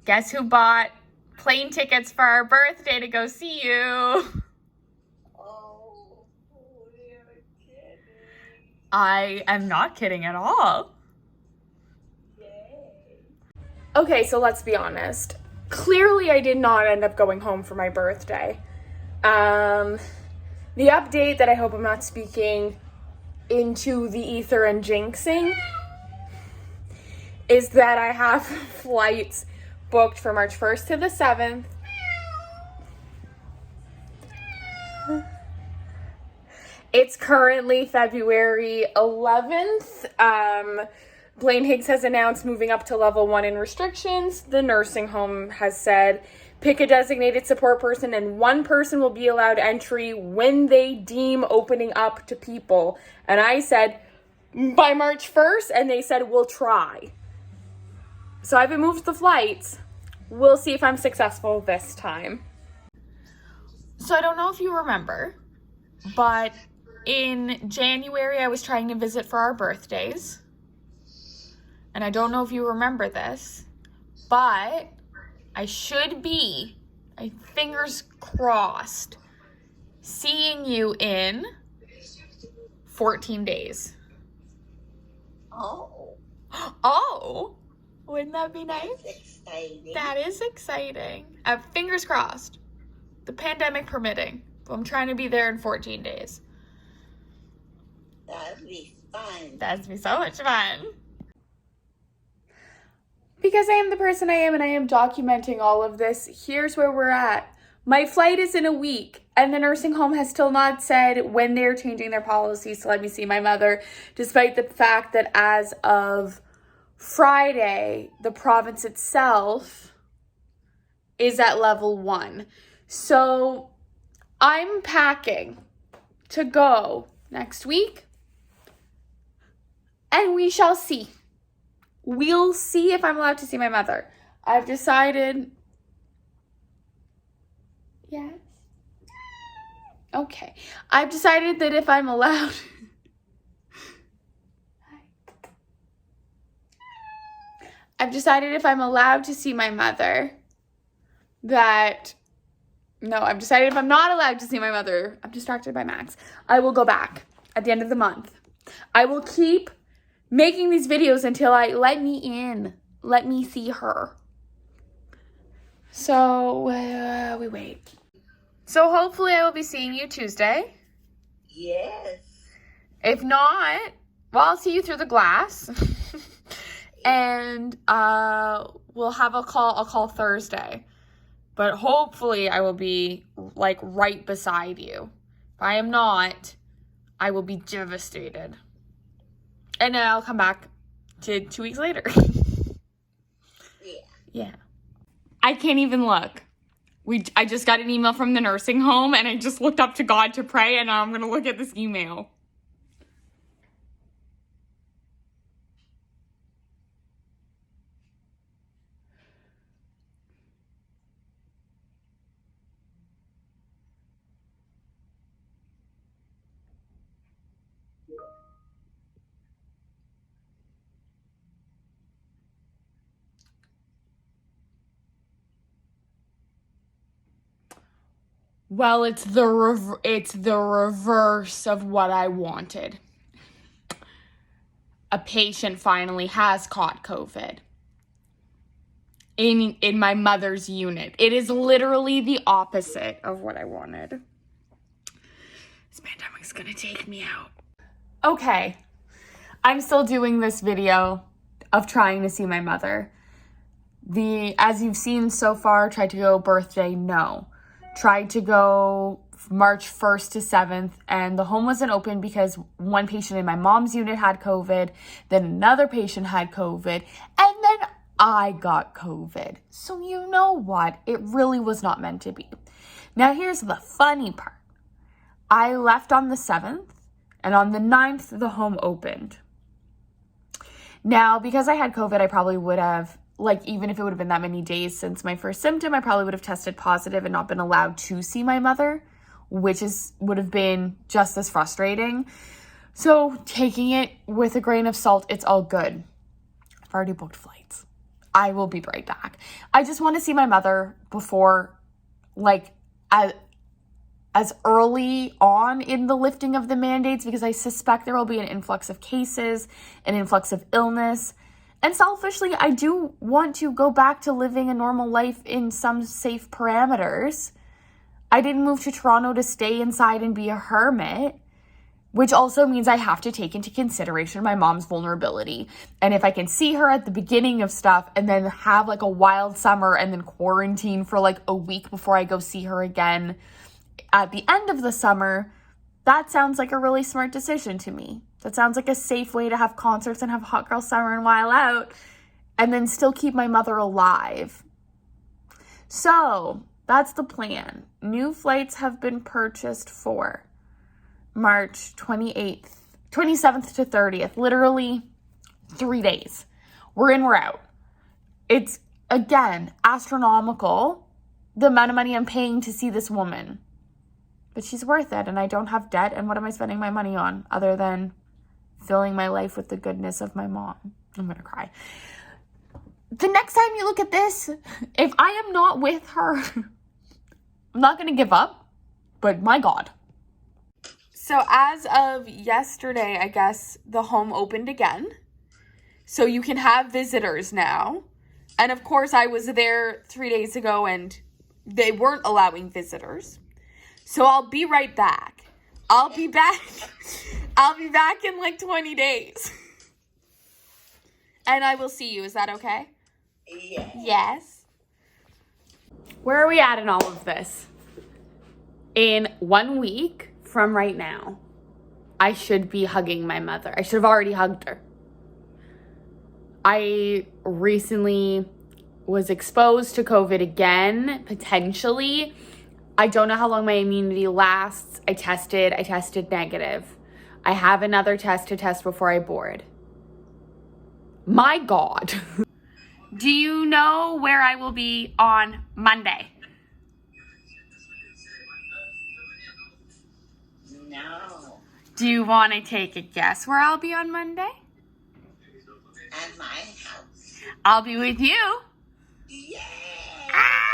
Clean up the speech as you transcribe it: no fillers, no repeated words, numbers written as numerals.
Guess who bought plane tickets for our birthday to go see you? Oh, you're kidding. I am not kidding at all. Yay. Okay, so let's be honest. Clearly, I did not end up going home for my birthday. The update that I hope I'm not speaking into the ether and jinxing is that I have flights booked for March 1st to the 7th. It's currently February 11th. Blaine Higgs has announced moving up to level 1 in restrictions. The nursing home has said pick a designated support person and one person will be allowed entry when they deem opening up to people. And I said by March 1st, and they said we'll try. So I haven't moved the flights. We'll see if I'm successful this time. So I don't know if you remember, but in January I was trying to visit for our birthdays. And I don't know if you remember this, but I should be, fingers crossed, seeing you in 14 days. Oh, Oh, wouldn't that be nice? that's exciting. That is exciting. Fingers crossed. The pandemic permitting. I'm trying to be there in 14 days. That'd be fun. That'd be so much fun. Because I am the person I am and I am documenting all of this, here's where we're at. My flight is in a week, and the nursing home has still not said when they're changing their policies to let me see my mother, despite the fact that as of Friday, the province itself is at level 1. So I'm packing to go next week, and we shall see. We'll see if I'm allowed to see my mother. I've decided... Yes? Okay. I've decided that if I'm allowed... I've decided if I'm allowed to see my mother, that... No, I've decided if I'm not allowed to see my mother, I'm distracted by Max, I will go back at the end of the month. I will keep making these videos until let me in. Let me see her. So, we wait. So hopefully I will be seeing you Tuesday. Yes. If not, well, I'll see you through the glass. And we'll have a call. I'll call Thursday. But hopefully I will be like right beside you. If I am not, I will be devastated. And then I'll come back to 2 weeks later. Yeah. I can't even look. I just got an email from the nursing home and I just looked up to God to pray and now I'm going to look at this email. Well, it's the reverse of what I wanted. A patient finally has caught COVID in my mother's unit. It is literally the opposite of what I wanted. This pandemic's gonna take me out. Okay, I'm still doing this video of trying to see my mother. As you've seen so far, tried to go birthday, no. Tried to go March 1st to 7th, and the home wasn't open because one patient in my mom's unit had COVID, then another patient had COVID, and then I got COVID. So you know what? It really was not meant to be. Now here's the funny part. I left on the 7th, and on the 9th, the home opened. Now, because I had COVID, I probably would have, even if it would have been that many days since my first symptom, I probably would have tested positive and not been allowed to see my mother, which would have been just as frustrating. So taking it with a grain of salt, it's all good. I've already booked flights. I will be right back. I just want to see my mother before, like, as early on in the lifting of the mandates, because I suspect there will be an influx of cases, an influx of illness. And selfishly, I do want to go back to living a normal life in some safe parameters. I didn't move to Toronto to stay inside and be a hermit, which also means I have to take into consideration my mom's vulnerability. And if I can see her at the beginning of stuff and then have like a wild summer and then quarantine for like a week before I go see her again at the end of the summer, that sounds like a really smart decision to me. That sounds like a safe way to have concerts and have Hot Girl Summer and While Out and then still keep my mother alive. So that's the plan. New flights have been purchased for March 27th to 30th, literally 3 days. We're in, we're out. It's, again, astronomical, the amount of money I'm paying to see this woman. But she's worth it, and I don't have debt, and what am I spending my money on other than filling my life with the goodness of my mom? I'm gonna cry. The next time you look at this, if I am not with her, I'm not gonna give up, but my God. So as of yesterday, I guess the home opened again. So you can have visitors now. And of course, I was there 3 days ago and they weren't allowing visitors. So I'll be right back. I'll be back in like 20 days. And I will see you. Is that okay? Yes. Yes. Where are we at in all of this? In 1 week from right now, I should be hugging my mother. I should have already hugged her. I recently was exposed to COVID again, potentially. I don't know how long my immunity lasts. I tested negative. I have another test to test before I board. My God. Do you know where I will be on Monday? No. Do you want to take a guess where I'll be on Monday? At my house. I'll be with you. Yeah. Ah!